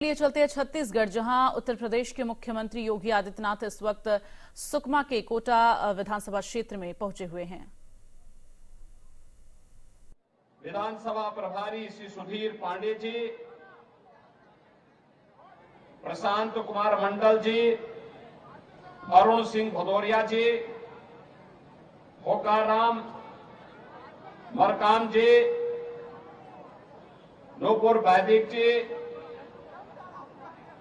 लिए चलते हैं छत्तीसगढ़, जहां उत्तर प्रदेश के मुख्यमंत्री योगी आदित्यनाथ इस वक्त सुकमा के कोटा विधानसभा क्षेत्र में पहुंचे हुए हैं। विधानसभा प्रभारी श्री सुधीर पांडे जी, प्रशांत कुमार मंडल जी, अरुण सिंह भदौरिया जी, होकाराम मरकाम जी, नूपुर वैदिक जी,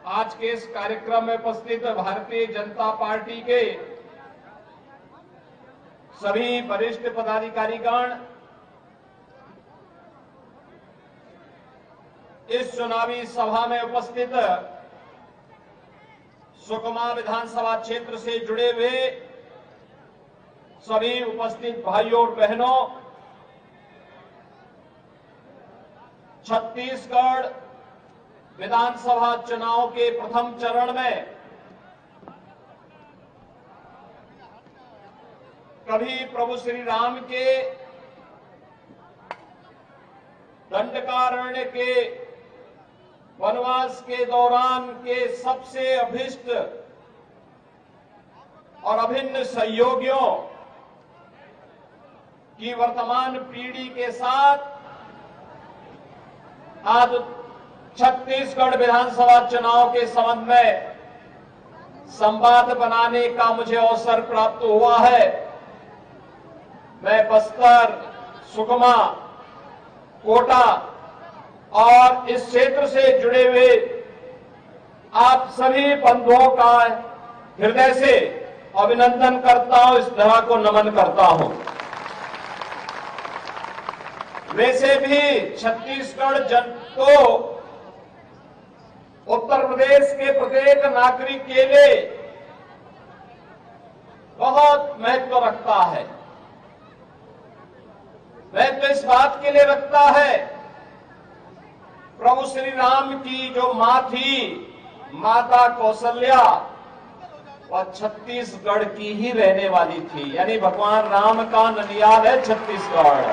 आज के इस कार्यक्रम में उपस्थित भारतीय जनता पार्टी के सभी वरिष्ठ पदाधिकारीगण, इस चुनावी सभा में उपस्थित सुकमा विधानसभा क्षेत्र से जुड़े हुए सभी उपस्थित भाइयों और बहनों, छत्तीसगढ़ विधानसभा चुनाव के प्रथम चरण में कभी प्रभु श्री राम के दंडकारण्य के वनवास के दौरान के सबसे अभिष्ट और अभिन्न सहयोगियों की वर्तमान पीढ़ी के साथ आज छत्तीसगढ़ विधानसभा चुनाव के संबंध में संवाद बनाने का मुझे अवसर प्राप्त हुआ है। मैं बस्तर, सुकमा, कोटा और इस क्षेत्र से जुड़े हुए आप सभी बंधुओं का हृदय से अभिनंदन करता हूं, इस धरा को नमन करता हूं। वैसे भी छत्तीसगढ़ जन को उत्तर प्रदेश के प्रत्येक नागरिक के लिए बहुत महत्व रखता है। महत्व इस बात के लिए रखता है, प्रभु श्री राम की जो मां थी, माता कौशल्या, वह छत्तीसगढ़ की ही रहने वाली थी। यानी भगवान राम का ननियाल है छत्तीसगढ़।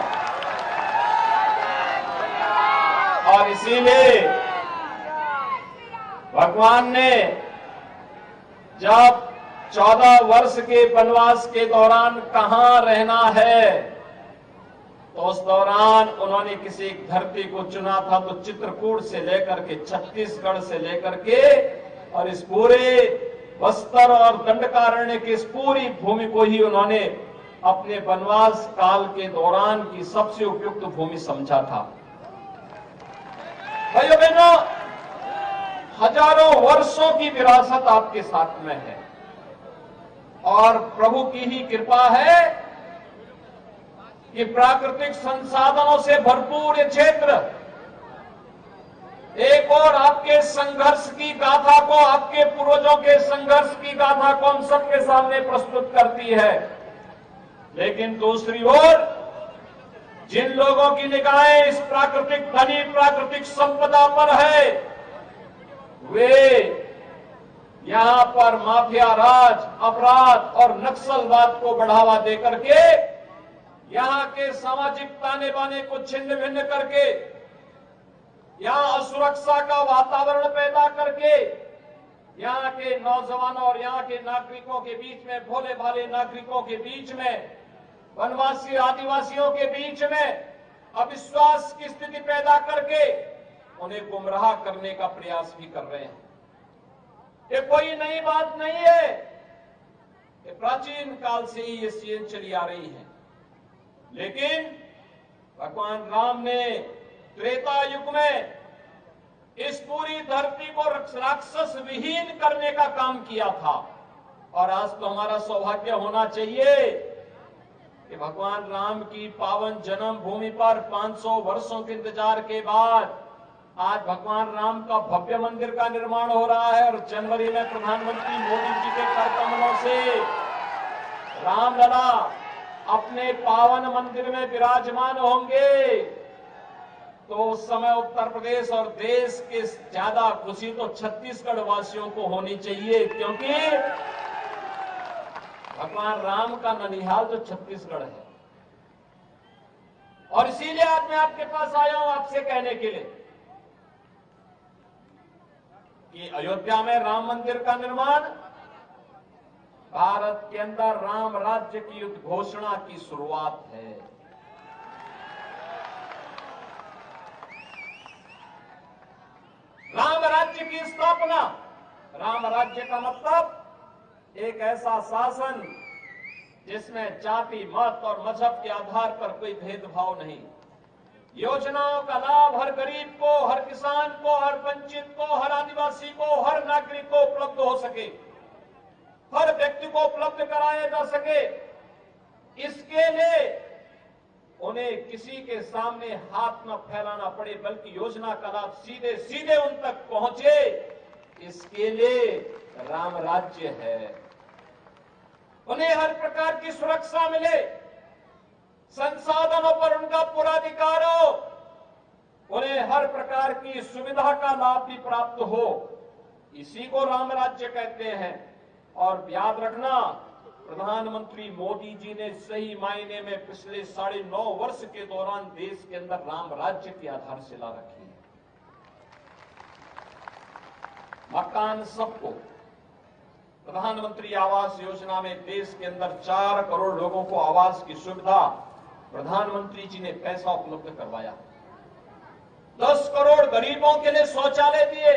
और इसीलिए भगवान ने जब 14 वर्ष के वनवास के दौरान कहां रहना है, तो उस दौरान उन्होंने किसी धरती को चुना था, तो चित्रकूट से लेकर के छत्तीसगढ़ से लेकर के और इस पूरे बस्तर और दंडकारण्य की इस पूरी भूमि को ही उन्होंने अपने वनवास काल के दौरान की सबसे उपयुक्त भूमि समझा था। भाइयों बहनों, हजारों वर्षों की विरासत आपके साथ में है और प्रभु की ही कृपा है कि प्राकृतिक संसाधनों से भरपूर ये क्षेत्र एक और आपके संघर्ष की गाथा को, आपके पूर्वजों के संघर्ष की गाथा को हम सबके सामने प्रस्तुत करती है। लेकिन दूसरी ओर जिन लोगों की निगाहें इस प्राकृतिक धनी प्राकृतिक संपदा पर है, वे यहां पर माफिया राज, अपराध और नक्सलवाद को बढ़ावा देकर के यहां के सामाजिक ताने बाने को छिन्न भिन्न करके, यहां असुरक्षा का वातावरण पैदा करके यहां के नौजवानों और यहां के नागरिकों के बीच में, भोले भाले नागरिकों के बीच में, वनवासी आदिवासियों के बीच में अविश्वास की स्थिति पैदा करके उन्हें गुमराह करने का प्रयास भी कर रहे हैं। ये कोई नई बात नहीं है, ये प्राचीन काल से ही ये चीजें चली आ रही है। लेकिन भगवान राम ने त्रेता युग में इस पूरी धरती को राक्षस विहीन करने का काम किया था और आज तो हमारा सौभाग्य होना चाहिए कि भगवान राम की पावन जन्म भूमि पर 500 वर्षों के इंतजार के बाद आज भगवान राम का भव्य मंदिर का निर्माण हो रहा है और जनवरी में प्रधानमंत्री मोदी जी के कर कमलों से रामलला अपने पावन मंदिर में विराजमान होंगे। तो उस समय उत्तर प्रदेश और देश के ज्यादा खुशी तो छत्तीसगढ़ वासियों को होनी चाहिए, क्योंकि भगवान राम का ननिहाल तो छत्तीसगढ़ है। और इसीलिए आज मैं आपके पास आया हूं आपसे कहने के लिए कि अयोध्या में राम मंदिर का निर्माण भारत के अंदर राम राज्य की उद्घोषणा की शुरुआत है। राम राज्य की स्थापना, राम राज्य का मतलब एक ऐसा शासन जिसमें जाति, मत और मजहब के आधार पर कोई भेदभाव नहीं। योजनाओं का लाभ हर गरीब को, हर किसान को, हर वंचित को, हर आदिवासी को, हर नागरिक को उपलब्ध हो सके, हर व्यक्ति को उपलब्ध कराया जा सके। इसके लिए उन्हें किसी के सामने हाथ न फैलाना पड़े, बल्कि योजना का लाभ सीधे सीधे उन तक पहुंचे, इसके लिए राम राज्य है। उन्हें हर प्रकार की सुरक्षा मिले, संसाधनों पर उनका पूरा अधिकार हो, उन्हें हर प्रकार की सुविधा का लाभ भी प्राप्त हो। इसी को राम राज्य कहते हैं। और याद रखना, प्रधानमंत्री मोदी जी ने सही मायने में पिछले 9.5 वर्ष के दौरान देश के अंदर राम राज्य की आधारशिला रखी है। मकान सबको, प्रधानमंत्री आवास योजना में देश के अंदर 4 करोड़ लोगों को आवास की सुविधा प्रधानमंत्री जी ने पैसा उपलब्ध करवाया। 10 करोड़ गरीबों के लिए शौचालय दिए।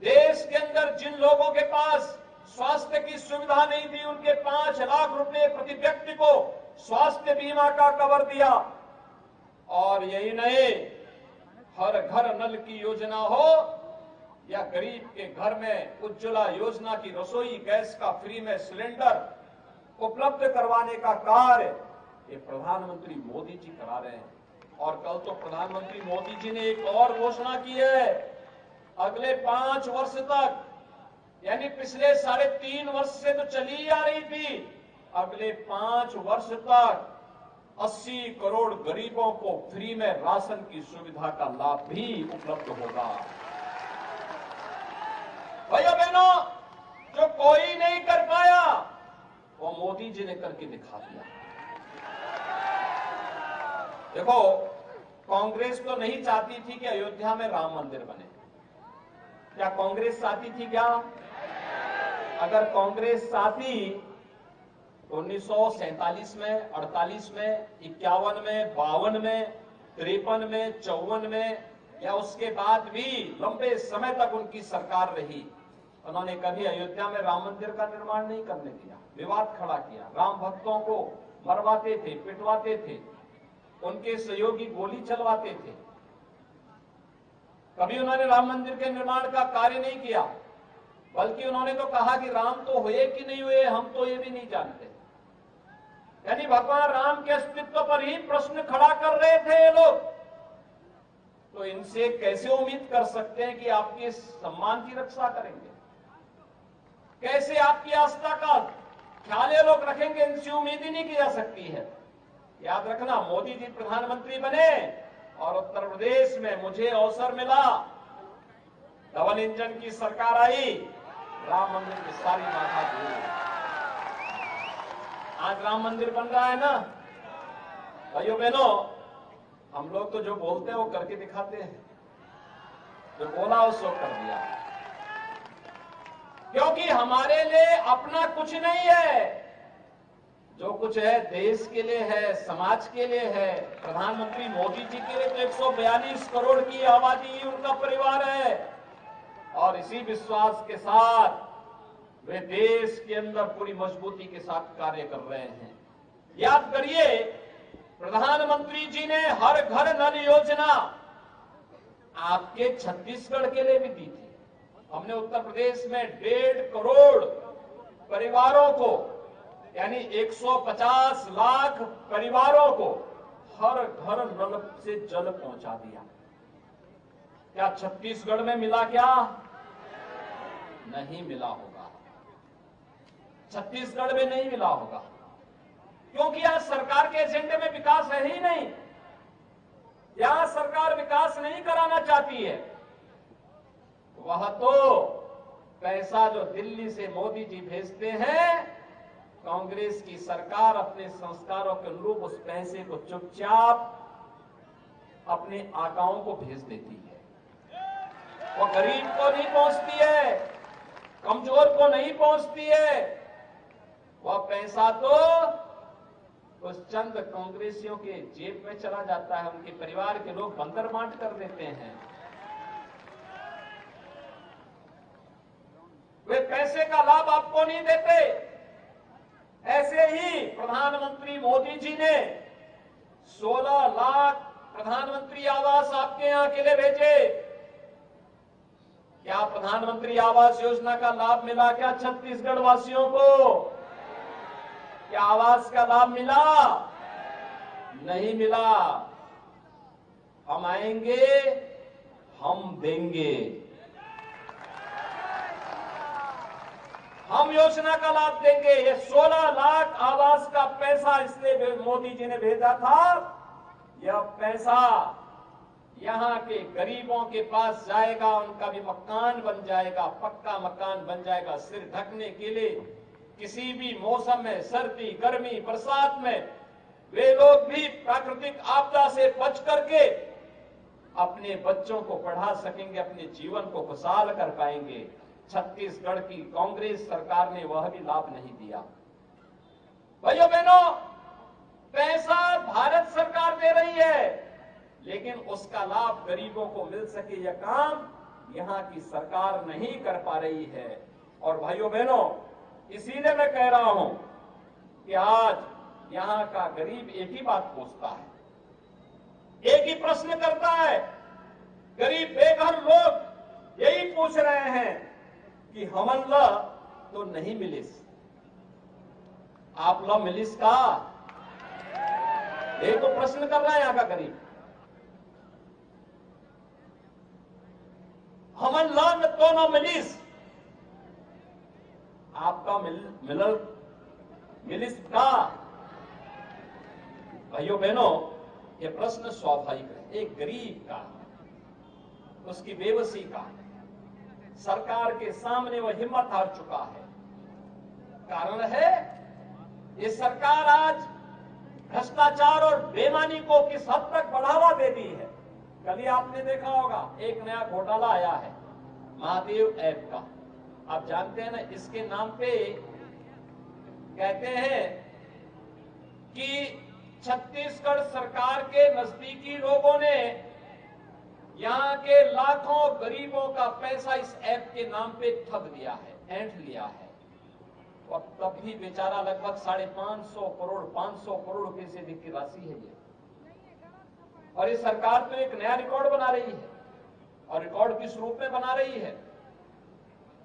देश के अंदर जिन लोगों के पास स्वास्थ्य की सुविधा नहीं थी, उनके 5 लाख रुपए प्रति व्यक्ति को स्वास्थ्य बीमा का कवर दिया। और यही नहीं, हर घर नल की योजना हो या गरीब के घर में उज्ज्वला योजना की रसोई गैस का फ्री में सिलेंडर उपलब्ध करवाने का कार्य ये प्रधानमंत्री मोदी जी करा रहे हैं। और कल तो प्रधानमंत्री मोदी जी ने एक और घोषणा की है, अगले 5 वर्ष तक, यानी पिछले 3.5 वर्ष से तो चली ही आ रही थी, अगले 5 वर्ष तक 80 करोड़ गरीबों को फ्री में राशन की सुविधा का लाभ भी उपलब्ध होगा। भाइयों बहनों, जो कोई नहीं कर पाया वो मोदी जी ने करके दिखा दिया। देखो, कांग्रेस तो नहीं चाहती थी कि अयोध्या में राम मंदिर बने। क्या कांग्रेस चाहती थी क्या? अगर कांग्रेस चाहती तो 1947 में, 48 में, 51 में, 52 में, 53 में, 54 में या उसके बाद भी लंबे समय तक उनकी सरकार रही, उन्होंने कभी अयोध्या में राम मंदिर का निर्माण नहीं करने दिया। विवाद खड़ा किया, राम भक्तों को मरवाते थे, पिटवाते थे, उनके सहयोगी गोली चलवाते थे। कभी उन्होंने राम मंदिर के निर्माण का कार्य नहीं किया, बल्कि उन्होंने तो कहा कि राम तो हुए कि नहीं हुए हम तो ये भी नहीं जानते। यानी भगवान राम के अस्तित्व पर ही प्रश्न खड़ा कर रहे थे ये लोग। तो इनसे कैसे उम्मीद कर सकते हैं कि आपके सम्मान की रक्षा करेंगे, कैसे आपकी आस्था का ख्याल ये लोग रखेंगे, इनसे उम्मीद ही नहीं की जा सकती है। याद रखना, मोदी जी प्रधानमंत्री बने और उत्तर प्रदेश में मुझे अवसर मिला, डबल इंजन की सरकार आई, राम मंदिर की सारी बाधा दूर। आज राम मंदिर बन रहा है ना भाइयों बहनों। हम लोग तो जो बोलते हैं वो करके दिखाते हैं, जो बोला उसको कर दिया, क्योंकि हमारे लिए अपना कुछ नहीं है, जो कुछ है देश के लिए है, समाज के लिए है। प्रधानमंत्री मोदी जी के लिए तो 142 करोड़ की आबादी उनका परिवार है, और इसी विश्वास के साथ वे देश के अंदर पूरी मजबूती के साथ कार्य कर रहे हैं। याद करिए, प्रधानमंत्री जी ने हर घर नल योजना आपके छत्तीसगढ़ के लिए भी दी थी। हमने उत्तर प्रदेश में 1.5 करोड़ परिवारों को, यानी 150 लाख परिवारों को हर घर नल से जल पहुंचा दिया। क्या छत्तीसगढ़ में मिला? क्या नहीं मिला होगा, छत्तीसगढ़ में नहीं मिला होगा, क्योंकि आज सरकार के एजेंडे में विकास है ही नहीं। यहां सरकार विकास नहीं कराना चाहती है, वह तो पैसा जो दिल्ली से मोदी जी भेजते हैं, कांग्रेस की सरकार अपने संस्कारों के अनुरूप उस पैसे को चुपचाप अपने आकाओं को भेज देती है। वो गरीब को नहीं पहुंचती है, कमजोर को नहीं पहुंचती है। वह पैसा तो उस चंद कांग्रेसियों के जेब में चला जाता है, उनके परिवार के लोग बंदर बांट कर देते हैं। वे पैसे का लाभ आपको नहीं देते। ऐसे ही प्रधानमंत्री मोदी जी ने 16 लाख प्रधानमंत्री आवास आपके यहां के लिए भेजे। क्या प्रधानमंत्री आवास योजना का लाभ मिला क्या छत्तीसगढ़ वासियों को? क्या आवास का लाभ मिला? नहीं मिला। हम आएंगे, हम देंगे। हम योजना का लाभ देंगे। ये 16 लाख आवास का पैसा इसलिए मोदी जी ने भेजा था। यह पैसा यहां के गरीबों के पास जाएगा, उनका भी मकान बन जाएगा, पक्का मकान बन जाएगा। सिर ढकने के लिए किसी भी मौसम में, सर्दी, गर्मी, बरसात में वे लोग भी प्राकृतिक आपदा से बच करके अपने बच्चों को पढ़ा सकेंगे, अपने जीवन को खुशहाल कर पाएंगे। छत्तीसगढ़ की कांग्रेस सरकार ने वह भी लाभ नहीं दिया। भाइयों बहनों, पैसा भारत सरकार दे रही है, लेकिन उसका लाभ गरीबों को मिल सके यह काम यहां की सरकार नहीं कर पा रही है। और भाइयों बहनों, इसीलिए मैं कह रहा हूं कि आज यहां का गरीब एक ही बात पूछता है, एक ही प्रश्न करता है। गरीब बेघर लोग यही पूछ रहे हैं कि हमन ला तो नहीं मिलिस, आप ला मिलिस का? एक तो प्रश्न कर रहा है यहां का गरीब। हमन ला तो न मिलिस, आपका मिलिस का? भाइयों बहनों, यह प्रश्न स्वाभाविक है। एक गरीब का, उसकी बेबसी का, सरकार के सामने वह हिम्मत हार चुका है। कारण है ये सरकार आज भ्रष्टाचार और बेईमानी को किस हद तक बढ़ावा दे दी है। कल ही आपने देखा होगा एक नया घोटाला आया है महादेव ऐप का। आप जानते हैं ना, इसके नाम पे कहते हैं कि छत्तीसगढ़ सरकार के नजदीकी लोगों ने यहां के लाखों गरीबों का पैसा इस ऐप के नाम पे ठग दिया है, ऐंठ लिया है। और तब भी बेचारा लगभग 550 करोड़ रुपए से अधिक की राशि है ये। और ये सरकार तो एक नया रिकॉर्ड बना रही है, और रिकॉर्ड किस रूप में बना रही है?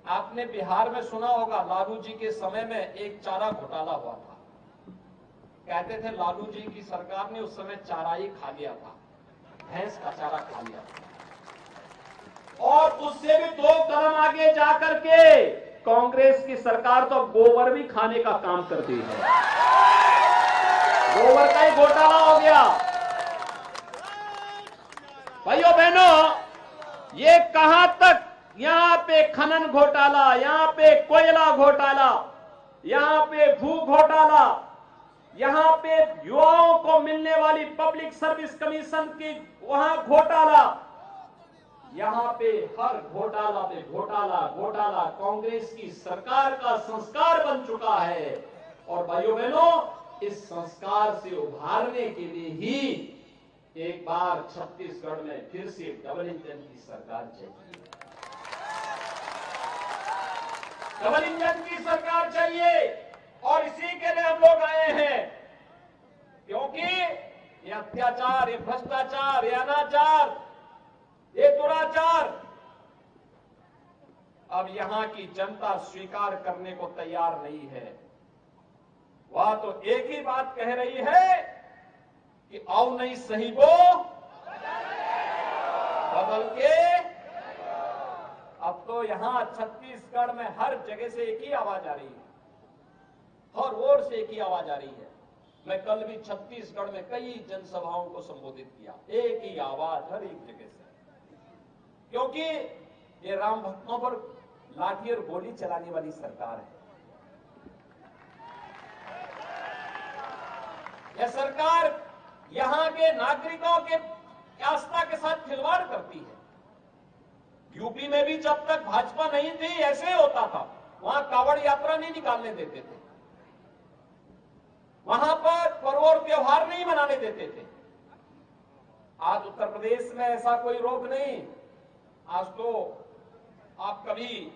आपने बिहार में सुना होगा, लालू जी के समय में एक चारा घोटाला हुआ था। कहते थे लालू जी की सरकार ने उस समय चारा ही खा लिया था, भैंस का चारा खा लिया था। और उससे भी 2 कदम आगे जाकर के कांग्रेस की सरकार तो गोबर भी खाने का काम करती है। गोबर का ही घोटाला हो गया। भाइयों बहनों, ये कहां तक? यहां पे खनन घोटाला, यहां पे कोयला घोटाला, यहां पे भू घोटाला, यहां पे युवाओं को मिलने वाली पब्लिक सर्विस कमीशन की वहां घोटाला, यहां पे हर घोटाला पे घोटाला घोटाला कांग्रेस की सरकार का संस्कार बन चुका है। और भाइयों बहनों, इस संस्कार से उभारने के लिए ही एक बार छत्तीसगढ़ में फिर से डबल इंजन की सरकार चाहिए। डबल इंजन की सरकार चाहिए, और इसी के लिए हम लोग आए हैं। क्योंकि ये अत्याचार, ये भ्रष्टाचार, ये अनाचार, ये दुराचार अब यहां की जनता स्वीकार करने को तैयार नहीं है। वह तो एक ही बात कह रही है कि आओ नहीं सही वो बदल के। अब तो यहां छत्तीसगढ़ में हर जगह से एक ही आवाज आ रही है, हर ओर से एक ही आवाज आ रही है। मैं कल भी छत्तीसगढ़ में कई जनसभाओं को संबोधित किया, एक ही आवाज हर एक जगह से। क्योंकि ये राम भक्तों पर लाठी और गोली चलाने वाली सरकार है। यह सरकार यहां के नागरिकों के आस्था के साथ खिलवाड़ करती है। यूपी में भी जब तक भाजपा नहीं थी ऐसे ही होता था, वहां कावड़ यात्रा नहीं निकालने देते थे, वहां पर पर्व और त्योहार नहीं मनाने देते थे। आज उत्तर प्रदेश में ऐसा कोई रोक नहीं। आज तो आप कभी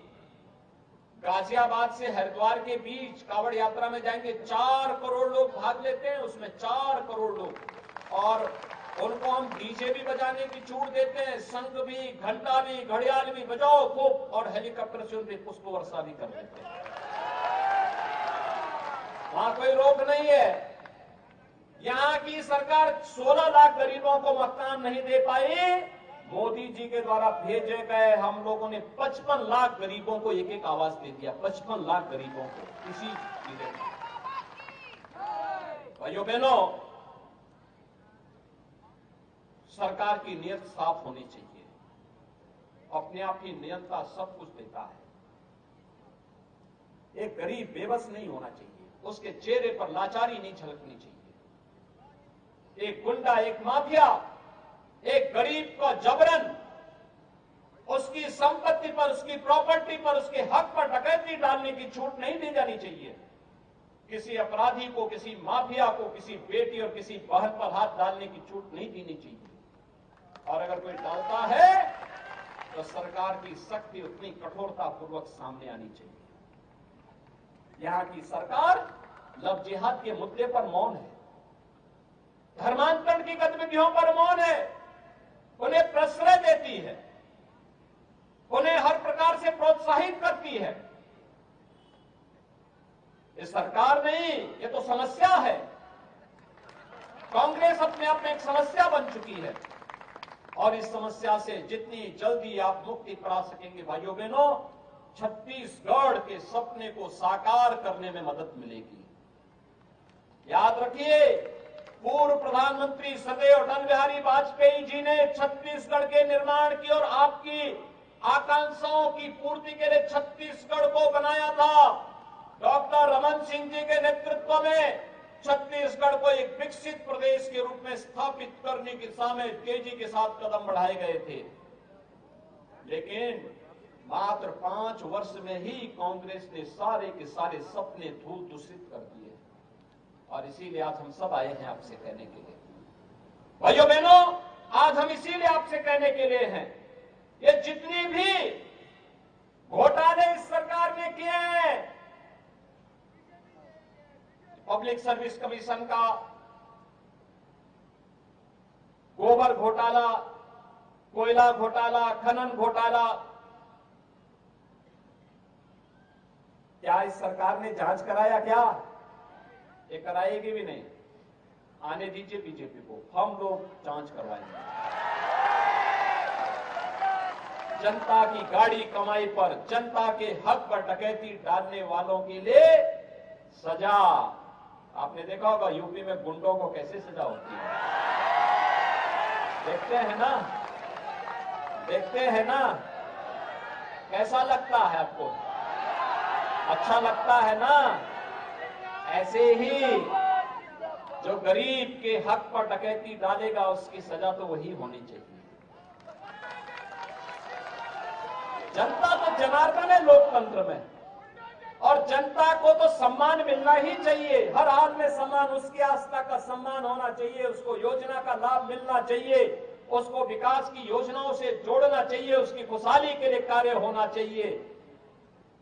गाजियाबाद से हरिद्वार के बीच कावड़ यात्रा में जाएंगे, 4 करोड़ लोग भाग लेते हैं, उसमें 4 करोड़ लोग, और उनको हम डीजे भी बजाने की छूट देते हैं, शंख भी, घंटा भी, घड़ियाल भी बजाओ खूब, और हेलीकॉप्टर से उनकी पुष्प वर्षा भी कर देते हैं। वहां कोई रोक नहीं है। यहां की सरकार 16 लाख गरीबों को मकान नहीं दे पाई। मोदी जी के द्वारा भेजे गए हम लोगों ने 55 लाख गरीबों को एक एक आवास दे दिया, 55 लाख गरीबों को इसी जिले में। भाइयों बहनों, सरकार की नीयत साफ होनी चाहिए। अपने आप ही नियंत्रण सब कुछ देता है। एक गरीब बेबस नहीं होना चाहिए, उसके चेहरे पर लाचारी नहीं झलकनी चाहिए। एक गुंडा, एक माफिया, एक गरीब को जबरन उसकी संपत्ति पर, उसकी प्रॉपर्टी पर, उसके हक पर डकैती डालने की छूट नहीं दी जानी चाहिए। किसी अपराधी को, किसी माफिया को, किसी बेटी और किसी बहन पर हाथ डालने की छूट नहीं देनी चाहिए। और अगर कोई डालता है तो सरकार की सख्ती उतनी कठोरता पूर्वक सामने आनी चाहिए। यहां की सरकार लव जिहाद के मुद्दे पर मौन है, धर्मांतरण की गतिविधियों पर मौन है, उन्हें प्रश्रय देती है, उन्हें हर प्रकार से प्रोत्साहित करती है। ये सरकार नहीं, ये तो समस्या है। कांग्रेस अपने आप में एक समस्या बन चुकी है, और इस समस्या से जितनी जल्दी आप मुक्ति पा सकेंगे भाइयों बहनों, छत्तीसगढ़ के सपने को साकार करने में मदद मिलेगी। याद रखिए, पूर्व प्रधानमंत्री सदैव अटल बिहारी वाजपेयी जी ने छत्तीसगढ़ के निर्माण की और आपकी आकांक्षाओं की पूर्ति के लिए छत्तीसगढ़ को बनाया था। डॉक्टर रमन सिंह जी के नेतृत्व में छत्तीसगढ़ को एक विकसित प्रदेश के रूप में स्थापित करने की दिशा में तेजी के साथ कदम बढ़ाए गए थे। लेकिन मात्र 5 वर्ष में ही कांग्रेस ने सारे के सारे सपने धूल दूषित कर दिए। और इसीलिए आज हम सब आए हैं आपसे कहने के लिए, भाइयों बहनों, आज हम इसीलिए आपसे कहने के लिए हैं, ये जितनी भी घोटाले इस सरकार ने किए हैं, पब्लिक सर्विस कमीशन का गोबर घोटाला, कोयला घोटाला, खनन घोटाला, क्या इस सरकार ने जांच कराया? क्या ये कराएगी भी नहीं। आने दीजिए बीजेपी को, हम लोग जांच करवाएंगे। जनता की गाड़ी कमाई पर, जनता के हक पर डकैती डालने वालों के लिए सजा। आपने देखा होगा यूपी में गुंडों को कैसे सजा होती है, देखते हैं ना, देखते हैं ना। कैसा लगता है आपको? अच्छा लगता है ना? ऐसे ही जो गरीब के हक पर डकैती डालेगा उसकी सजा तो वही होनी चाहिए। जनता तो जनार्दन है लोकतंत्र में, और जनता को तो सम्मान मिलना ही चाहिए। हर हाल में सम्मान, उसकी आस्था का सम्मान होना चाहिए, उसको योजना का लाभ मिलना चाहिए, उसको विकास की योजनाओं से जोड़ना चाहिए, उसकी खुशहाली के लिए कार्य होना चाहिए।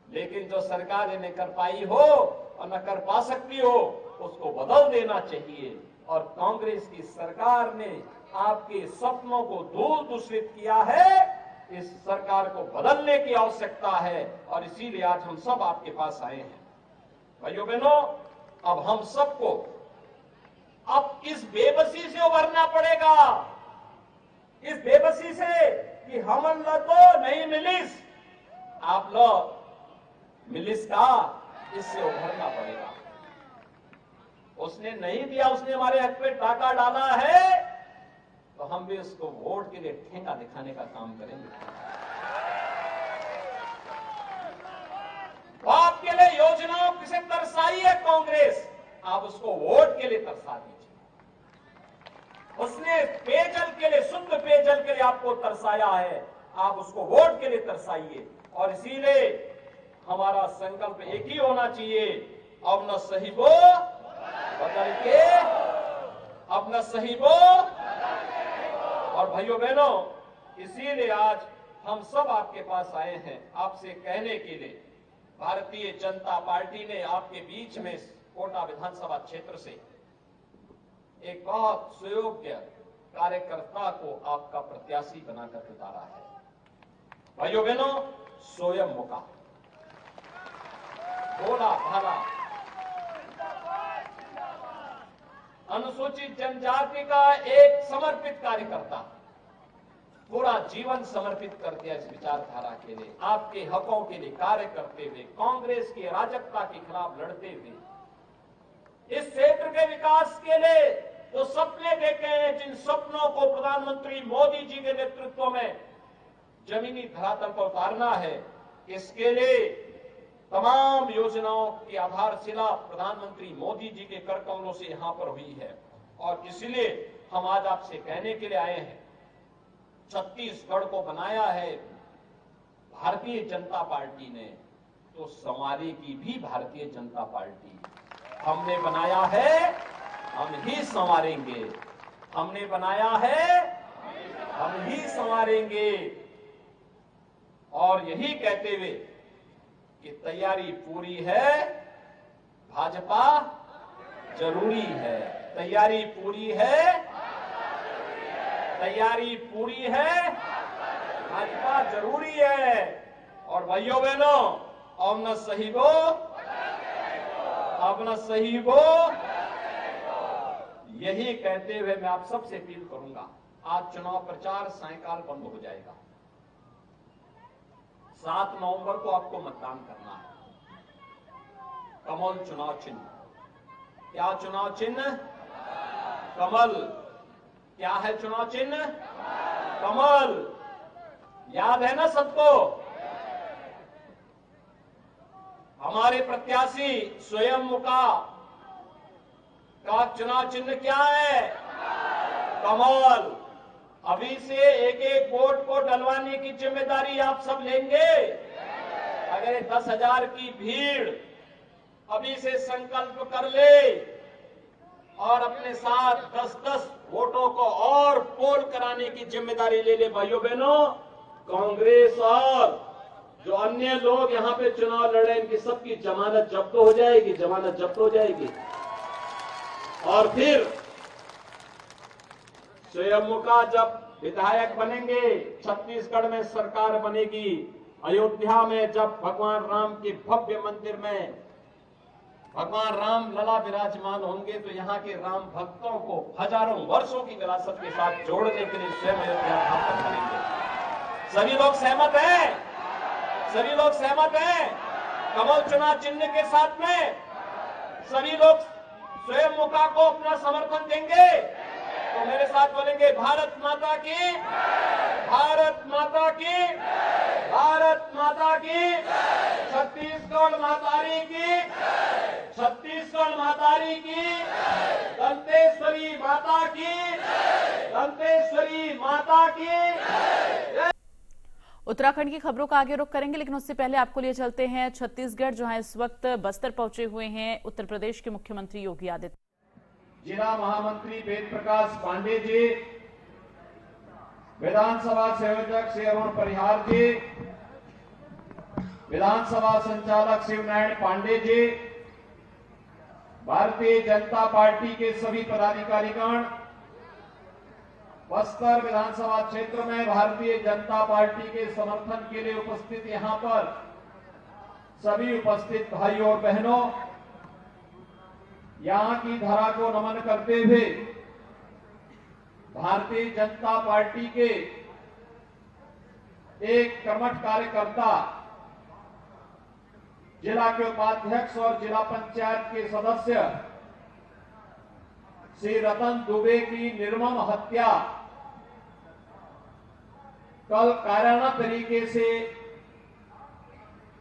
लेकिन जो सरकार ये नहीं कर पाई हो और न कर पा सकती हो, उसको बदल देना चाहिए। और कांग्रेस की सरकार ने आपके सपनों को धूल दूषित किया है। इस सरकार को बदलने की आवश्यकता है, और इसीलिए आज हम सब आपके पास आए हैं। भाइयों बहनों, अब हम सबको अब इस बेबसी से उभरना पड़ेगा, इस बेबसी से कि हमन लो तो नहीं मिलिस, आप लोग मिलिस का, इससे उभरना पड़ेगा। उसने नहीं दिया, उसने हमारे हक पे टाका डाला है, तो हम भी उसको वोट के लिए ठेंगा दिखाने का काम करेंगे। आपके लिए योजनाओं किसे तरसाई है कांग्रेस, आप उसको वोट के लिए तरसा दीजिए। उसने पेयजल के लिए, शुद्ध पेयजल के लिए आपको तरसाया है, आप उसको वोट के लिए तरसाइए। और इसीलिए हमारा संकल्प एक ही होना चाहिए, अब न सही वो बदल के, अब न सही वो। और भाइयों बहनों, इसीलिए आज हम सब आपके पास आए हैं आपसे कहने के लिए, भारतीय जनता पार्टी ने आपके बीच में कोटा विधानसभा क्षेत्र से एक बहुत सुयोग्य कार्यकर्ता को आपका प्रत्याशी बनाकर उतारा है। भाइयों बहनों, स्वयं मुका, भोला भाला, अनुसूचित जनजाति का एक समर्पित कार्यकर्ता, पूरा जीवन समर्पित कर दिया इस विचारधारा के लिए, आपके हकों के लिए कार्य करते हुए, कांग्रेस की अराजकता के खिलाफ लड़ते हुए, इस क्षेत्र के विकास के लिए जो सपने देखे हैं, जिन सपनों को प्रधानमंत्री मोदी जी के नेतृत्व में जमीनी धरातल पर उतारना है, इसके लिए तमाम योजनाओं की आधारशिला प्रधानमंत्री मोदी जी के कर कमलों से यहां पर हुई है। और इसलिए हम आज आपसे कहने के लिए आए हैं, छत्तीसगढ़ को बनाया है भारतीय जनता पार्टी ने, तो संवारेगी भी भारतीय जनता पार्टी। हमने बनाया है, हम ही संवारेंगे। हमने बनाया है, हम ही संवारेंगे। और यही कहते हुए कि तैयारी पूरी है, भाजपा जरूरी है। तैयारी पूरी है, तैयारी पूरी है, भाजपा जरूरी है। और भाइयों बहनों, अब न सही वो, अब न सही वो, यही कहते हुए मैं आप सबसे अपील करूंगा, आज चुनाव प्रचार सायंकाल बंद हो जाएगा। 7 नवंबर को आपको मतदान करना है। कमल चुनाव चिन्ह, क्या चुनाव चिन्ह? कमल। क्या है चुनाव चिन्ह? कमल। याद है ना सबको? हमारे प्रत्याशी स्वयं मुका का चुनाव चिन्ह क्या है? कमल। अभी से एक एक वोट को डलवाने की जिम्मेदारी आप सब लेंगे। अगर 10,000 की भीड़ अभी से संकल्प कर ले और अपने साथ 10-10 वोटों को और पोल कराने की जिम्मेदारी ले ले, भाइयों बहनों, कांग्रेस और जो अन्य लोग यहां पे चुनाव लड़ रहे हैं, इनकी सबकी जमानत जब्त हो जाएगी, जमानत जब्त हो जाएगी। और फिर स्वयं मुका जब विधायक बनेंगे, छत्तीसगढ़ में सरकार बनेगी, अयोध्या में जब भगवान राम के भव्य मंदिर में भगवान राम लला विराजमान होंगे, तो यहाँ के राम भक्तों को हजारों वर्षों की विरासत के साथ जोड़ने के लिए स्वयं अयोध्या धाम पर बनेंगे। सभी लोग सहमत हैं? सभी लोग सहमत हैं? कमल चुनाव चिन्ह के साथ में सभी लोग स्वयं मुका को अपना समर्थन देंगे? तो मेरे साथ बोलेंगे, भारत माता की, भारत माता की, भारत माता की, छत्तीसगढ़ मातारी की, छत्तीसगढ़ मातारी की, दंतेश्वरी माता की, दंतेश्वरी माता की। उत्तराखंड की खबरों का आगे रुख करेंगे, लेकिन उससे पहले आपको लिए चलते हैं छत्तीसगढ़, जहां इस वक्त बस्तर पहुंचे हुए हैं उत्तर प्रदेश के मुख्यमंत्री योगी आदित्यनाथ। जिला महामंत्री वेद प्रकाश पांडे जी, विधानसभा संयोजक श्री अरुण परिहार जी, विधानसभा संचालक शिवनारायण पांडे जी, भारतीय जनता पार्टी के सभी पदाधिकारीगण, बस्तर विधानसभा क्षेत्र में भारतीय जनता पार्टी के समर्थन के लिए उपस्थित यहां पर सभी उपस्थित भाइयों और बहनों, यहां की धरा को नमन करते हुए भारतीय जनता पार्टी के एक कर्मठ कार्यकर्ता, जिला के उपाध्यक्ष और जिला पंचायत के सदस्य श्री रतन दुबे की निर्मम हत्या कल कायराना तरीके से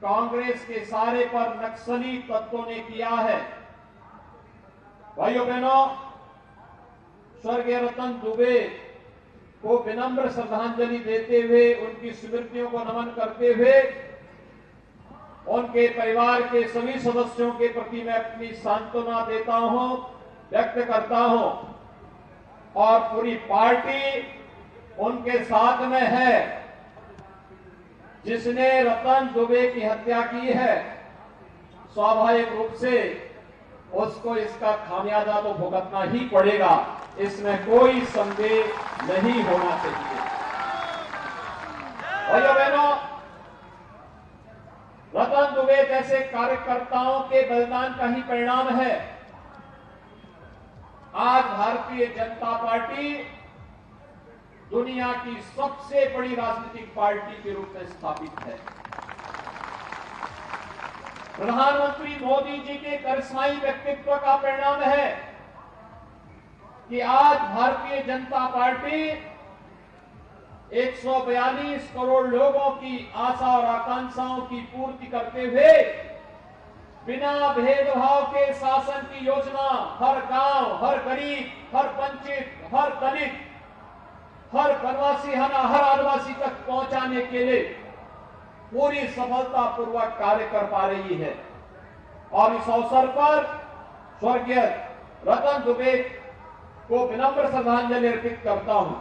कांग्रेस के सारे पर नक्सली तत्वों ने किया है। भाइयों बहनों, स्वर्गीय रतन दुबे को विनम्र श्रद्धांजलि देते हुए, उनकी स्मृतियों को नमन करते हुए, उनके परिवार के सभी सदस्यों के प्रति मैं अपनी सांत्वना देता हूं, व्यक्त करता हूं और पूरी पार्टी उनके साथ में है। जिसने रतन दुबे की हत्या की है, स्वाभाविक रूप से उसको इसका खामियाजा तो भुगतना ही पड़ेगा, इसमें कोई संदेह नहीं होना चाहिए। भाइयों बहनों, रतन दुबे जैसे कार्यकर्ताओं के बलिदान का ही परिणाम है आज भारतीय जनता पार्टी दुनिया की सबसे बड़ी राजनीतिक पार्टी के रूप में स्थापित है। प्रधानमंत्री मोदी जी के करिश्माई व्यक्तित्व का परिणाम है कि आज भारतीय जनता पार्टी 142 करोड़ लोगों की आशा और आकांक्षाओं की पूर्ति करते हुए बिना भेदभाव के शासन की योजना हर गांव, हर गरीब, हर वंचित, हर दलित, हर वनवासी, हर आदिवासी तक पहुंचाने के लिए पूरी सफलतापूर्वक कार्य कर पा रही है। और इस अवसर पर स्वर्गीय रतन दुबे को विनम्र श्रद्धांजलि अर्पित करता हूं।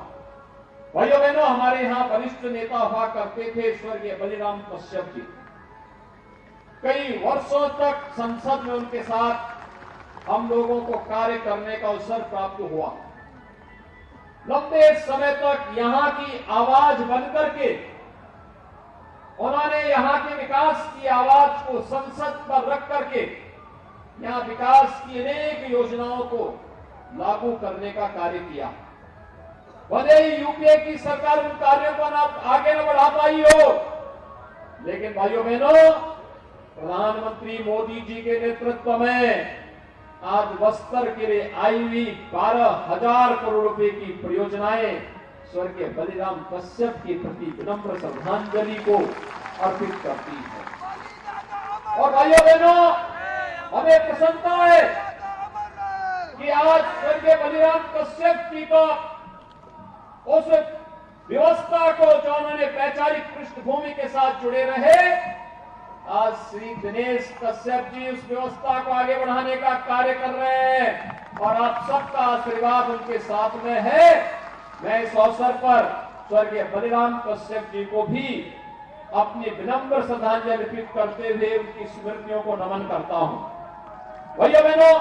भाइयों बहनों, हमारे यहां वरिष्ठ नेता हुआ करते थे स्वर्गीय बलिराम कश्यप जी। कई वर्षों तक संसद में उनके साथ हम लोगों को कार्य करने का अवसर प्राप्त हुआ। लंबे समय तक यहां की आवाज बनकर के उन्होंने यहां के विकास की आवाज को संसद पर रख करके यहां विकास की अनेक योजनाओं को लागू करने का कार्य किया। भले ही यूपीए की सरकार उन कार्यों को आगे न बढ़ा पाई हो, लेकिन भाइयों बहनों, प्रधानमंत्री मोदी जी के नेतृत्व में आज बस्तर के लिए आई हुई 12,000 करोड़ रुपए की परियोजनाएं स्वर्गीय बलिराम कश्यप के प्रति विनम्र श्रद्धांजलि को अर्पित करती है। और भाइयों बहनों, हमें प्रसन्नता है कि आज स्वर्गीय बलिराम कश्यप जी को उस व्यवस्था को जो उन्होंने वैचारिक पृष्ठभूमि के साथ जुड़े रहे, आज श्री दिनेश कश्यप जी उस व्यवस्था को आगे बढ़ाने का कार्य कर रहे हैं और आप सबका आशीर्वाद उनके साथ में है। मैं इस अवसर पर स्वर्गीय बलिराम कश्यप जी को भी अपनी विनम्र श्रद्धांजलि अर्पित करते हुए उनकी स्मृतियों को नमन करता हूं। भैया बहनों,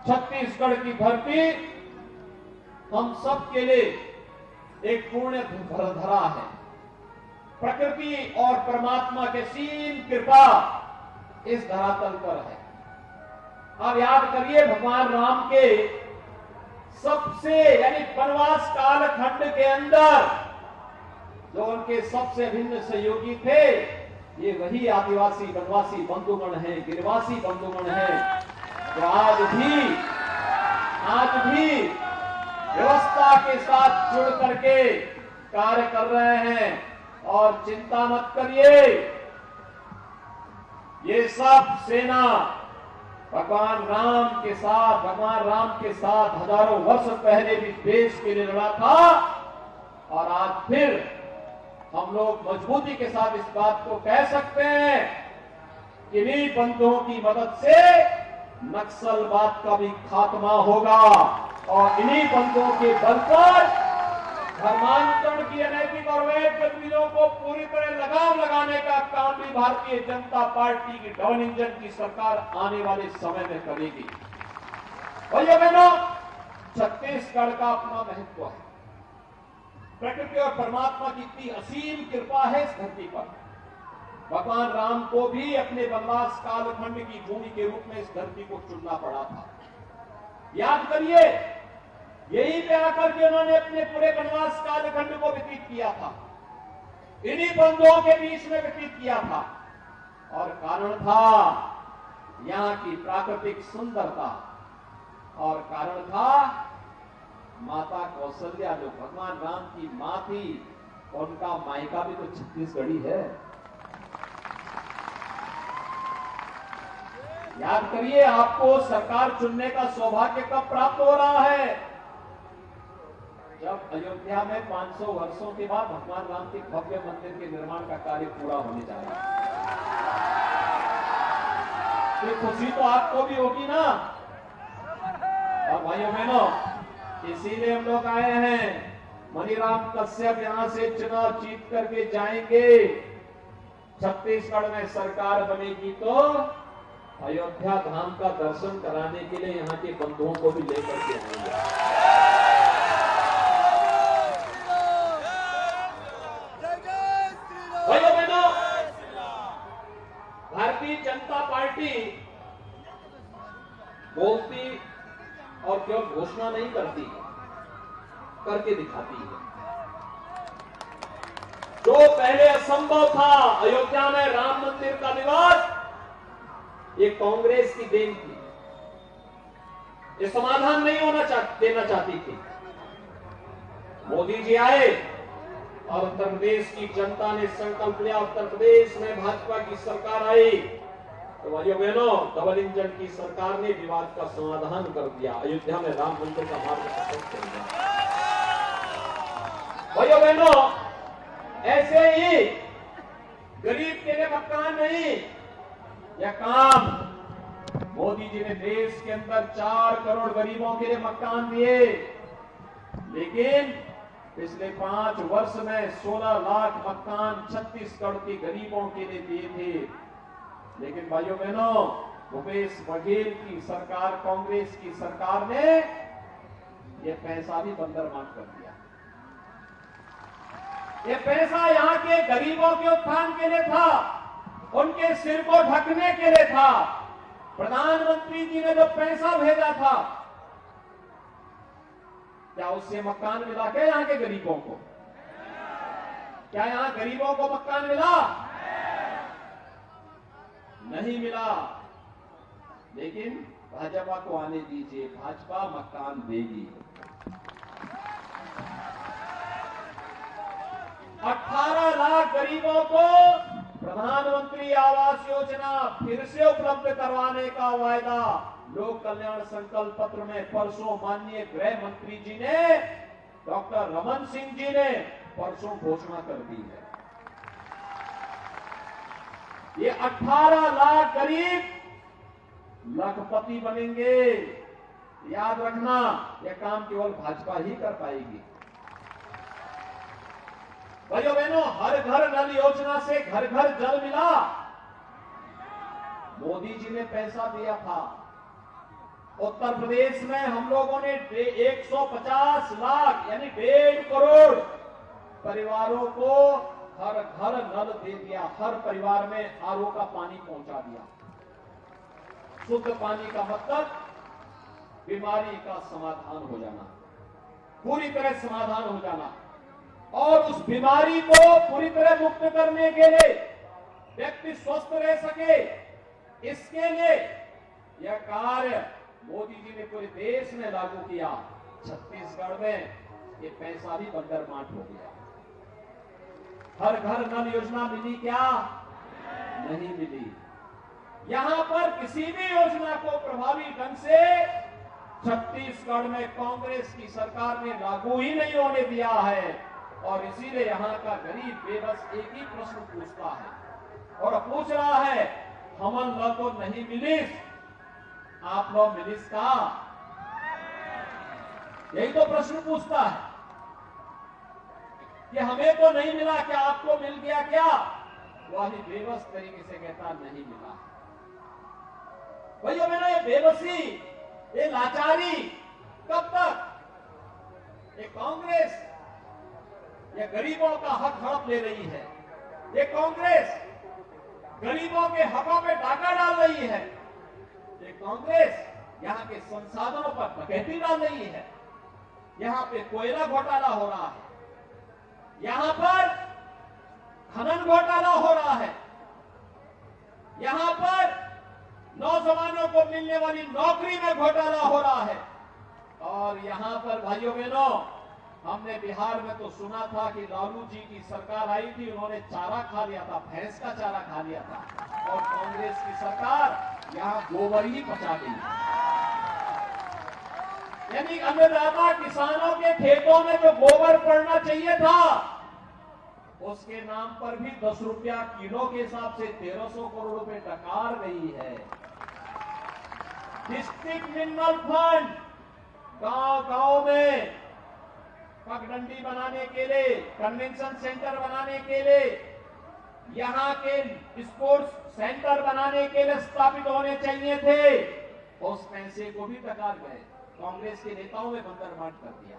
छत्तीसगढ़ की धरती हम सब के लिए एक पुण्य धरा है। प्रकृति और परमात्मा के सीम कृपा इस धरातल पर है। आप याद करिए, भगवान राम के सबसे यानी वनवास कालखंड के अंदर जो उनके सबसे भिन्न सहयोगी थे, ये वही आदिवासी वनवासी बंधुगण हैं, गिरिवासी बंधुगण हैं, जो आज भी व्यवस्था के साथ जुड़ करके कार्य कर रहे हैं। और चिंता मत करिए, ये सब सेना भगवान राम के साथ हजारों वर्ष पहले भी देश के लिए लड़ा था और आज फिर हम लोग मजबूती के साथ इस बात को कह सकते हैं कि इन्हीं बंधुओं की मदद से नक्सलवाद का भी खात्मा होगा और इन्हीं बंधुओं के बल पर धर्मांतरण की अनैतिक और वैध गतिविधियों को पूरी तरह लगाम लगाने का काम भी भारतीय जनता पार्टी की डबल इंजन की सरकार आने वाले समय में करेगी। भैया बहनों, छत्तीसगढ़ का अपना महत्व है। प्रकृति और परमात्मा की इतनी असीम कृपा है इस धरती पर। भगवान राम को भी अपने वनवास कालखंड की भूमि के रूप में इस धरती को चुनना पड़ा था। याद करिए, यहीं पे आकर के उन्होंने अपने पूरे वनवास कालखंड को व्यतीत किया था, इन्हीं बंधुओं के बीच में व्यतीत किया था। और कारण था यहाँ की प्राकृतिक सुंदरता और कारण था माता कौशल्या, जो भगवान राम की मां थी, उनका मायका भी तो छत्तीसगढ़ी है। याद करिए, आपको सरकार चुनने का सौभाग्य कब प्राप्त हो रहा है? जब अयोध्या में 500 वर्षों के बाद भगवान राम के भव्य मंदिर के निर्माण का कार्य पूरा होने जा रहा है, तो खुशी तो आपको भी होगी ना। और भाइयों बहनों, इसीलिए हम लोग आए हैं। मणिराम कश्यप यहां से चुनाव जीत करके जाएंगे, छत्तीसगढ़ में सरकार बनेगी तो अयोध्या धाम का दर्शन कराने के लिए यहाँ के बंधुओं को भी लेकर के आएंगे। भाइयों बहनों, भारतीय जनता पार्टी बोलती और क्यों घोषणा नहीं करती, करके दिखाती है। जो पहले असंभव था, अयोध्या में राम मंदिर का विवाद, ये कांग्रेस की देन थी, ये समाधान नहीं देना चाहती थी। मोदी जी आए और उत्तर प्रदेश की जनता ने संकल्प लिया, उत्तर प्रदेश में भाजपा की सरकार आई तो भाइयों बहनों, डबल इंजन की सरकार ने विवाद का समाधान कर दिया, अयोध्या में राम मंदिर का मार्ग प्रशस्त कर दिया। भाइयों बहनों, ऐसे ही गरीब के लिए मकान नहीं, यह काम मोदी जी ने देश के अंदर 4 करोड़ गरीबों के लिए मकान दिए, लेकिन पिछले 5 वर्ष में 16 लाख मकान छत्तीसगढ़ के गरीबों के लिए दिए थे। लेकिन भाइयों बहनों, भूपेश बघेल की सरकार, कांग्रेस की सरकार ने यह पैसा भी बंदरबांट कर दिया। यह पैसा यहाँ के गरीबों के उत्थान के लिए था, उनके सिर को ढकने के लिए था। प्रधानमंत्री जी ने जो पैसा भेजा था, क्या उससे मकान मिला क्या यहाँ के गरीबों को? क्या यहाँ गरीबों को मकान मिला? नहीं मिला। लेकिन भाजपा को आने दीजिए, भाजपा मकान देगी। 18 लाख गरीबों को प्रधानमंत्री आवास योजना फिर से उपलब्ध करवाने का वायदा लोक कल्याण संकल्प पत्र में परसों माननीय गृह मंत्री जी ने, डॉक्टर रमन सिंह जी ने परसों घोषणा कर दी है। ये 18 लाख गरीब लखपति बनेंगे। याद रखना, यह काम केवल भाजपा ही कर पाएगी। भाइयों बहनों, हर घर नल योजना से घर घर जल मिला। मोदी जी ने पैसा दिया था। उत्तर प्रदेश में हम लोगों ने 150 लाख यानी 1.5 करोड़ परिवारों को हर घर नल दे दिया। हर परिवार में आरओ का पानी पहुंचा दिया। शुद्ध पानी का मतलब बीमारी का समाधान हो जाना, पूरी तरह समाधान हो जाना। और उस बीमारी को पूरी तरह मुक्त करने के लिए व्यक्ति स्वस्थ रह सके, इसके लिए यह कार्य मोदी जी ने पूरे देश में लागू किया। छत्तीसगढ़ में ये पैसा भी बंदरबांट हो गया। हर घर नल योजना मिली क्या? नहीं मिली। यहां पर किसी भी योजना को प्रभावी ढंग से छत्तीसगढ़ में कांग्रेस की सरकार ने लागू ही नहीं होने दिया है। और इसीलिए यहां का गरीब बेबस एक ही प्रश्न पूछता है और पूछ रहा है, हमन ल तो नहीं मिलिस, आप लोग मिलिस का? यही तो प्रश्न पूछता है कि हमें तो नहीं मिला, क्या आपको मिल गया क्या? वही बेबस तरीके से कहता नहीं मिला। भैया मैंने ये बेबसी, ये लाचारी कब तक? ये कांग्रेस ये गरीबों का हक हड़प ले रही है। ये कांग्रेस गरीबों के हकों पे डाका डाल रही है। ये कांग्रेस यहाँ के संसाधनों पर डकैती डाल रही है। यहाँ पे कोयला घोटाला हो रहा है, यहाँ पर खनन घोटाला हो रहा है, यहाँ पर नौजवानों को मिलने वाली नौकरी में घोटाला हो रहा है। और यहाँ पर भाइयों बहनों, हमने बिहार में तो सुना था कि लालू जी की सरकार आई थी, उन्होंने चारा खा लिया था, भैंस का चारा खा लिया था। और कांग्रेस की सरकार यहाँ गोबर ही पचा गई। यानी अन्नदाता किसानों के खेतों में जो गोबर पड़ना चाहिए था, उसके नाम पर भी 10 रुपया किलो के हिसाब से 1300 करोड़ रुपए डकार गई है। डिस्ट्रिक्ट मिनरल फंड गांव में पगडंडी बनाने के लिए, कन्वेंशन सेंटर बनाने के लिए, यहां के स्पोर्ट्स सेंटर बनाने के लिए स्थापित होने चाहिए थे, उस पैसे को भी डकार गए। कांग्रेस के नेताओं में बंदरबांट कर दिया।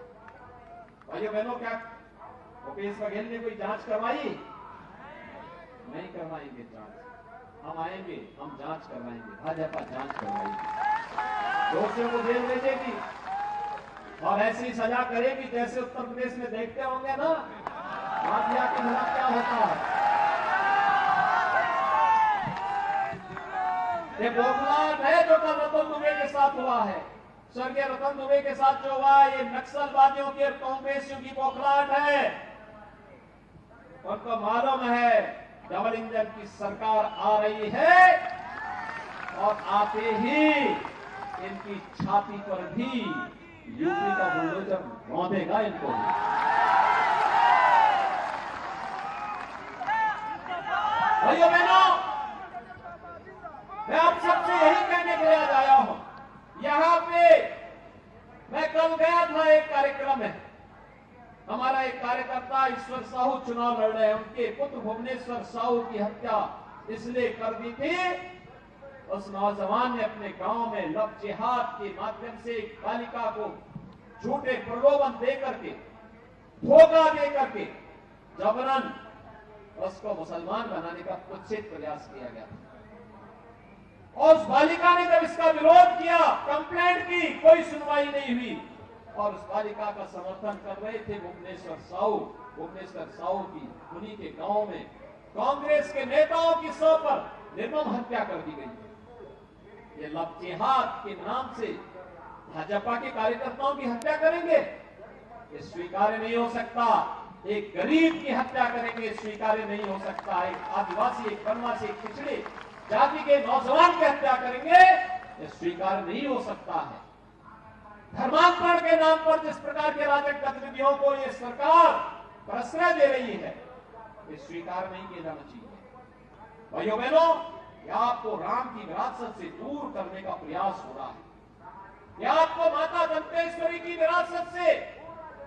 भाइयों बहनों, क्या भूपेश बघेल ने कोई जांच करवाई? नहीं करवाएंगे जांच। हम आएंगे, हम जांच करवाएंगे, भाजपा जांच करवाएगी, दोषियों को जेल भेजेगी और ऐसी सजा करेगी जैसे उत्तर प्रदेश में देखते होंगे ना, माफिया के खिलाफ क्या होता है। ये बौखलाहट है जो कल रतन दुबे के साथ हुआ है, स्वर्गीय रतन दुबे के साथ जो हुआ, ये नक्सलवादियों की और कांग्रेसियों की बौखलाहट है। उनको मालूम है डबल इंजन की सरकार आ रही है और आते ही इनकी छाती पर भी यूपी का बुलडोजर रौंदेगा इनको। भाइयों बहनों, मैं आप सबसे यही कहने के लिए आज आया हूं। यहां पे मैं कल गया था एक कार्यक्रम में, हमारा एक कार्यकर्ता ईश्वर साहू चुनाव लड़ रहे हैं, उनके पुत्र भुवनेश्वर साहू की हत्या इसलिए कर दी थी, उस नौजवान ने अपने गांव में लव जिहाद के माध्यम से एक बालिका को झूठे प्रलोभन दे करके, धोखा दे करके जबरन उसको मुसलमान बनाने का कुत्सित प्रयास किया गया। और उस बालिका ने जब इसका विरोध किया, कंप्लेंट की, कोई सुनवाई नहीं हुई और उस बालिका का समर्थन कर रहे थे भुवनेश्वर साहू की उन्हीं के गांव में कांग्रेस के नेताओं की सौ पर निर्मम हत्या कर दी गई। ये लव जिहाद के नाम से भाजपा के कार्यकर्ताओं की हत्या करेंगे, ये स्वीकार्य नहीं हो सकता। एक गरीब की हत्या करेंगे, स्वीकार्य नहीं हो सकता। एक आदिवासी, एक वनवासी, एक पिछड़े जाति के नौजवान की हत्या करेंगे, ये स्वीकार नहीं हो सकता है। धर्मांतरण के नाम पर जिस प्रकार के राजक गतिविधियों को ये सरकार प्रश्रय दे रही है, ये स्वीकार नहीं किया जाना चाहिए। भाइयों बहनों, यह आपको राम की विरासत से दूर करने का प्रयास हो रहा है, यह आपको माता दंतेश्वरी की विरासत से,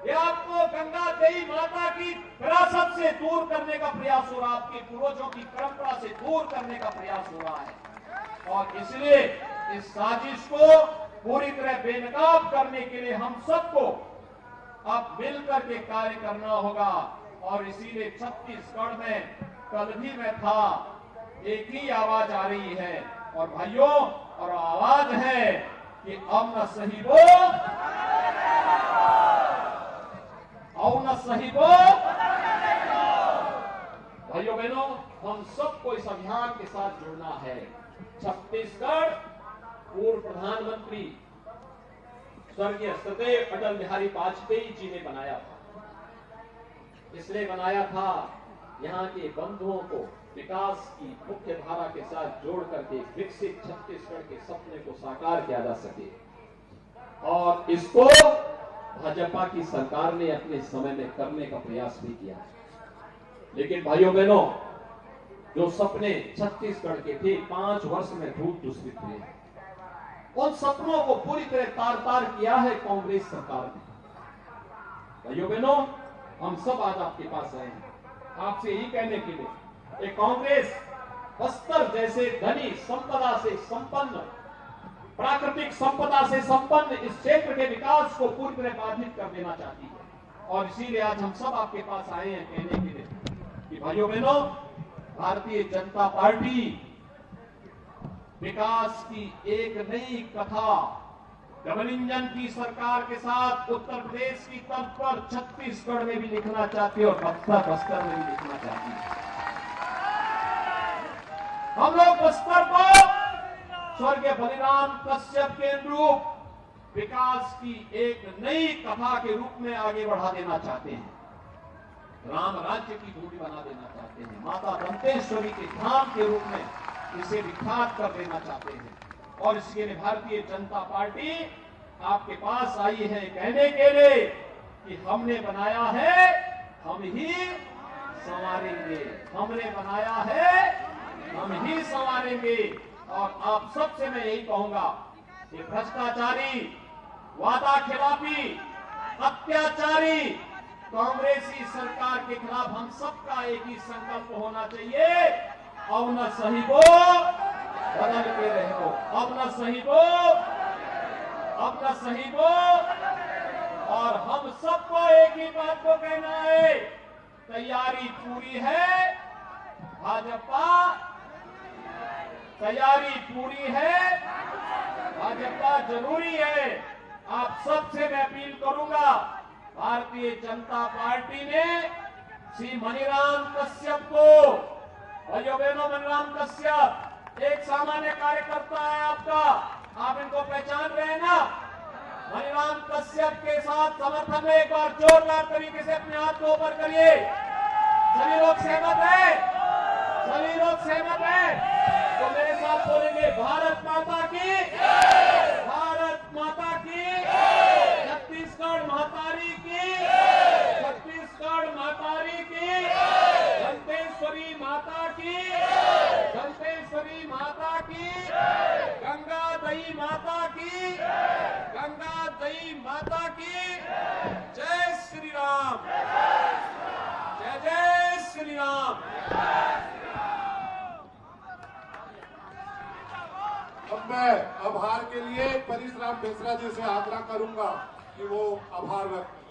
यह आपको गंगा देवी माता की विरासत से दूर करने का प्रयास हो रहा है, आपके पूर्वजों की परंपरा से दूर करने का प्रयास हो रहा है। और इसलिए इस साजिश को पूरी तरह बेनकाब करने के लिए हम सबको अब मिलकर के कार्य करना होगा। और इसीलिए छत्तीसगढ़ में कल भी मैं था, एक ही आवाज आ रही है और भाइयों, और आवाज है कि अब न सही बोल, और न सही बोल। भाइयों बहनों, हम सबको इस अभियान के साथ जुड़ना है। छत्तीसगढ़ पूर्व प्रधानमंत्री स्वर्गीय सदैव अटल बिहारी वाजपेयी जी ने बनाया था। इसलिए बनाया था यहाँ के बंधुओं को विकास की मुख्य धारा के साथ जोड़ करके विकसित छत्तीसगढ़ के सपने को साकार किया जा सके। और इसको भाजपा की सरकार ने अपने समय में करने का प्रयास भी किया। लेकिन भाइयों बहनों, जो सपने छत्तीसगढ़ के थे 5 वर्ष में धूप दूसरित हुए, उन सपनों को पूरी तरह तार तार किया है कांग्रेस सरकार ने। भाइयों बहनों, हम सब आज आपके पास आए हैं आपसे यही कहने के लिए, एक कांग्रेस बस्तर जैसे धनी संपदा से संपन्न, प्राकृतिक संपदा से संपन्न इस क्षेत्र के विकास को पूरी तरह बाधित कर देना चाहती है। और इसीलिए आज हम सब आपके पास आए हैं कहने के लिए कि भाइयों बहनों, भारतीय जनता पार्टी विकास की एक नई कथा डबल इंजन की सरकार के साथ उत्तर प्रदेश की तर्ज पर छत्तीसगढ़ में भी लिखना चाहती है और बस्तर में भी लिखना चाहती है। हम लोग बस्तर को स्वर्गीय बलिराम कश्यप के अनुरूप विकास की एक नई कथा के रूप में आगे बढ़ा देना चाहते हैं। राम राज्य की भूमि बना देना चाहते हैं, माता दंतेश्वरी के धाम के रूप में इसे विख्यात कर देना चाहते हैं। और इसके लिए भारतीय जनता पार्टी आपके पास आई है कहने के लिए कि हमने बनाया है, हम ही संवारेंगे, हमने बनाया है, हम ही संवारेंगे। और आप सबसे मैं यही कहूंगा कि भ्रष्टाचारी, वादा खिलाफी, अत्याचारी कांग्रेसी सरकार के खिलाफ हम सबका एक ही संकल्प होना चाहिए। अब न सही को बदल के रहो, अब न सही को, अब न सही को। और हम सबको एक ही बात को कहना है, तैयारी पूरी है भाजपा, तैयारी पूरी है, भाजपा जरूरी है। आप सबसे मैं अपील करूंगा, भारतीय जनता पार्टी ने श्री मनीराम कश्यप को, भाइयों बहनों, मनीराम कश्यप एक सामान्य कार्यकर्ता है आपका, आप इनको पहचान रहे हैं ना। मनीराम कश्यप के साथ समर्थन में एक बार जोरदार तरीके से अपने हाथ को ऊपर करिए। सभी लोग सहमत है, सभी लोग सहमत है तो मेरे साथ बोलेंगे, भारत माता की, भारत माता की, छत्तीसगढ़ महतारी की, छत्तीसगढ़ महतारी की, दंतेश्वरी माता की, दंतेश्वरी माता की, गंगा दई माता की, गंगा दई माता की। जय श्री राम, जय जय श्री राम। अब मैं आभार के लिए परशुराम बेसरा जी से आग्रह करूंगा कि वो आभार व्यक्त